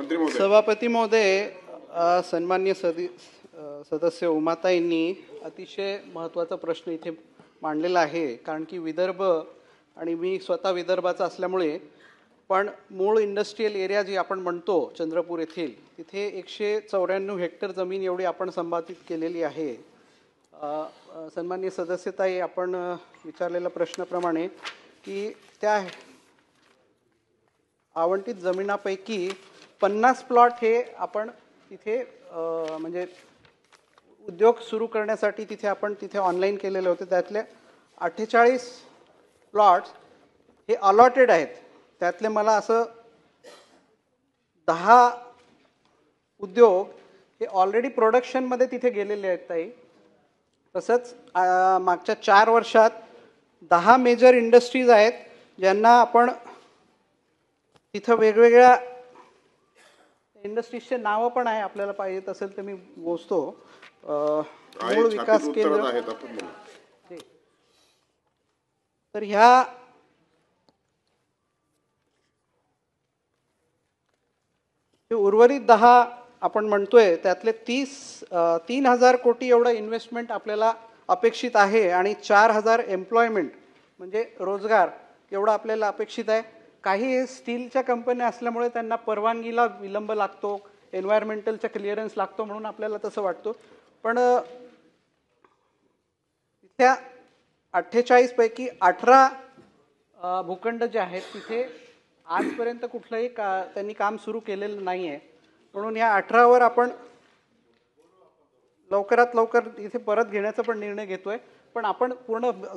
सभापती महोदय, सन्मान्य सदस्य उमाताईंनी अतिशय महत्त्वाचा प्रश्न इथे मांडलेला आहे. कारण की विदर्भ आणि मी स्वतः विदर्भाचा असल्यामुळे पण मूळ इंडस्ट्रियल एरिया जी आपण म्हणतो चंद्रपूर येथील, तिथे 194 हेक्टर जमीन एवढी आपण संपादित केलेली आहे. सन्मान्य सदस्यताई, आपण विचारलेल्या प्रश्नाप्रमाणे की त्या आवंटित जमिनापैकी 50 प्लॉट हे आपण तिथे म्हणजे उद्योग सुरू करण्यासाठी तिथे ऑनलाईन केलेले होते. त्यातले 48 प्लॉट्स हे अलॉटेड आहेत. त्यातले मला असं 10 उद्योग हे ऑलरेडी प्रोडक्शनमध्ये तिथे गेलेले आहेत ताई. तसंच मागच्या 4 वर्षात 10 मेजर इंडस्ट्रीज आहेत ज्यांना आपण तिथं वेगवेगळ्या इंडस्ट्रीजचे नावं पण आहे. आपल्याला पाहिजे असेल तर मी मोजतो. मूळ विकास केंद्र, तर ह्या उर्वरित 10 आपण म्हणतोय त्यातले 3,000 कोटी एवढं इन्व्हेस्टमेंट आपल्याला अपेक्षित आहे आणि 4,000 एम्प्लॉयमेंट म्हणजे रोजगार एवढं आपल्याला अपेक्षित आहे. काही स्टीलच्या कंपन्या असल्यामुळे त्यांना परवानगीला विलंब लागतो, एन्व्हायरमेंटलचा क्लिअरन्स लागतो म्हणून आपल्याला तसं वाटतो. पण इथल्या 48 पैकी 18 भूखंड जे आहेत तिथे आजपर्यंत कुठलंही त्यांनी काम सुरू केलेलं नाही आहे. म्हणून या 18वर आपण लवकरात लवकर इथे परत घेण्याचा पण निर्णय घेतोय. पण आपण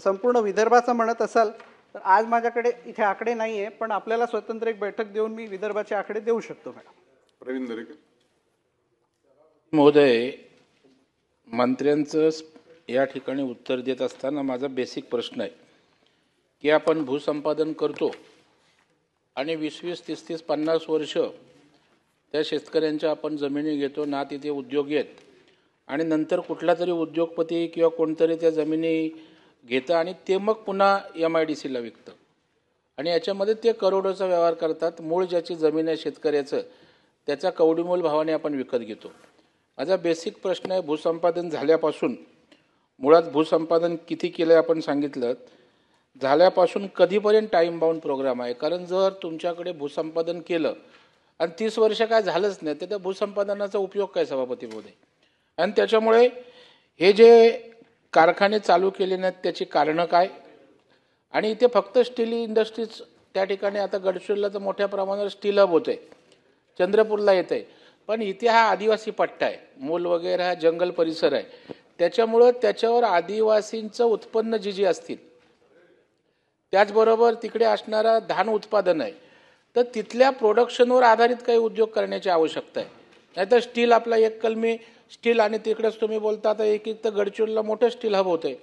संपूर्ण विदर्भाचं म्हणत असाल तर आज माझ्याकडे इथे आकडे नाही आहे, पण आपल्याला स्वतंत्र एक बैठक देऊन मी विदर्भाचे आकडे देऊ शकतो. मॅडम प्रवीण दरेकर महोदय, मंत्र्यांचं या ठिकाणी उत्तर देत असताना माझा बेसिक प्रश्न आहे की आपण भूसंपादन करतो आणि 20-20, 30-30, 50 वर्ष त्या शेतकऱ्यांच्या आपण जमिनी घेतो ना, तिथे उद्योग आहेत आणि नंतर कुठला तरी उद्योगपती किंवा कोणतरी त्या जमिनी घेतं आणि ते मग पुन्हा MIDCला विकतं आणि याच्यामध्ये ते करोडोचा व्यवहार करतात. मूळ ज्याची जमीन आहे शेतकऱ्याचं त्याचा कवडीमोल भावाने आपण विकत घेतो. माझा बेसिक प्रश्न आहे, भूसंपादन झाल्यापासून, मुळात भूसंपादन किती केलं आहे आपण सांगितलं, झाल्यापासून कधीपर्यंत टाईम बाउंड प्रोग्राम आहे? कारण जर तुमच्याकडे भूसंपादन केलं आणि 30 वर्ष काय झालंच नाही तर त्या भूसंपादनाचा उपयोग काय सभापती महोदय? आणि त्याच्यामुळे हे जे कारखाने चालू केले नाहीत त्याची कारणं काय? आणि इथे फक्त स्टील इंडस्ट्रीज त्या ठिकाणी आता गडचिरोलीला तर मोठ्या प्रमाणावर स्टील हब होते, चंद्रपूरला येत आहे, पण इथे हा आदिवासी पट्टा आहे, मूल वगैरे हा जंगल परिसर आहे. त्याच्यामुळं त्याच्यावर आदिवासींचं उत्पन्न जी असतील, त्याचबरोबर तिकडे असणारा धान उत्पादन आहे, तर तिथल्या प्रोडक्शनवर आधारित काही उद्योग करण्याची आवश्यकता आहे. नाहीतर स्टील आपला एक कलमी स्टील आणि तिकडेच तुम्ही बोलता आता एक तर गडचिरोलीला मोठं स्टील हब होतं आहे,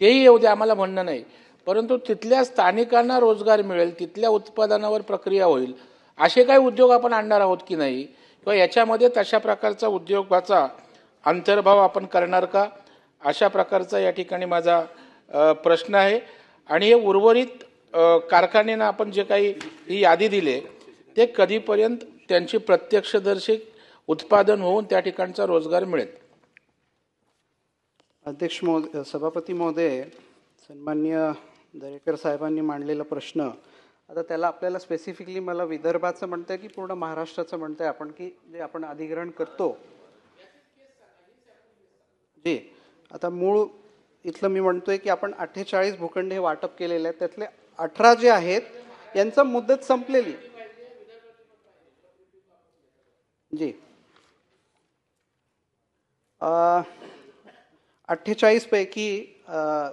तेही येऊ दे, आम्हाला म्हणणं नाही, परंतु तिथल्या स्थानिकांना रोजगार मिळेल, तिथल्या उत्पादनावर प्रक्रिया होईल, असे काही उद्योग आपण आणणार आहोत की नाही, किंवा याच्यामध्ये तशा प्रकारचा उद्योगाचा अंतर्भाव आपण करणार का, अशा प्रकारचा या ठिकाणी माझा प्रश्न आहे. आणि हे उर्वरित कारखान्यांना आपण जे काही ही यादी दिली ते कधीपर्यंत त्यांची प्रत्यक्षदर्शी उत्पादन होऊन त्या ठिकाणचा रोजगार मिळेल? अध्यक्ष महोदय, सभापती महोदय, सन्मान्य दरेकर साहेबांनी मांडलेला प्रश्न, आता त्याला आपल्याला स्पेसिफिकली मला विदर्भाचं म्हणतंय की पूर्ण महाराष्ट्राचं म्हणतंय आपण, की जे आपण अधिग्रहण करतो जी, आता मूळ इथलं मी म्हणतोय की आपण 48 भूखंड हे वाटप केलेले आहेत. त्यातले 18 जे आहेत यांचं मुदत संपलेली जी. 48 पैकी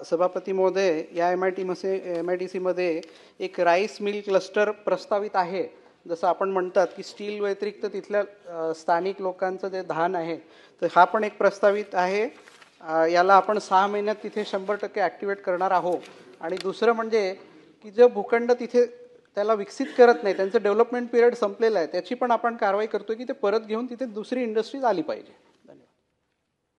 सभापती महोदय या MIDC मध्ये एक राईस मिल क्लस्टर प्रस्तावित आहे. जसं आपण म्हणतात की स्टील व्यतिरिक्त तिथल्या स्थानिक लोकांचं जे धान आहे तर हा पण एक प्रस्तावित आहे. याला आपण 6 महिन्यात तिथे 100% ॲक्टिवेट करणार आहोत. आणि दुसरं म्हणजे की जे भूखंड तिथे त्याला विकसित करत नाही, त्यांचं डेव्हलपमेंट पिरियड संपलेलं आहे, त्याची पण आपण कारवाई करतोय की ते परत घेऊन तिथे दुसरी इंडस्ट्रीज आली पाहिजे.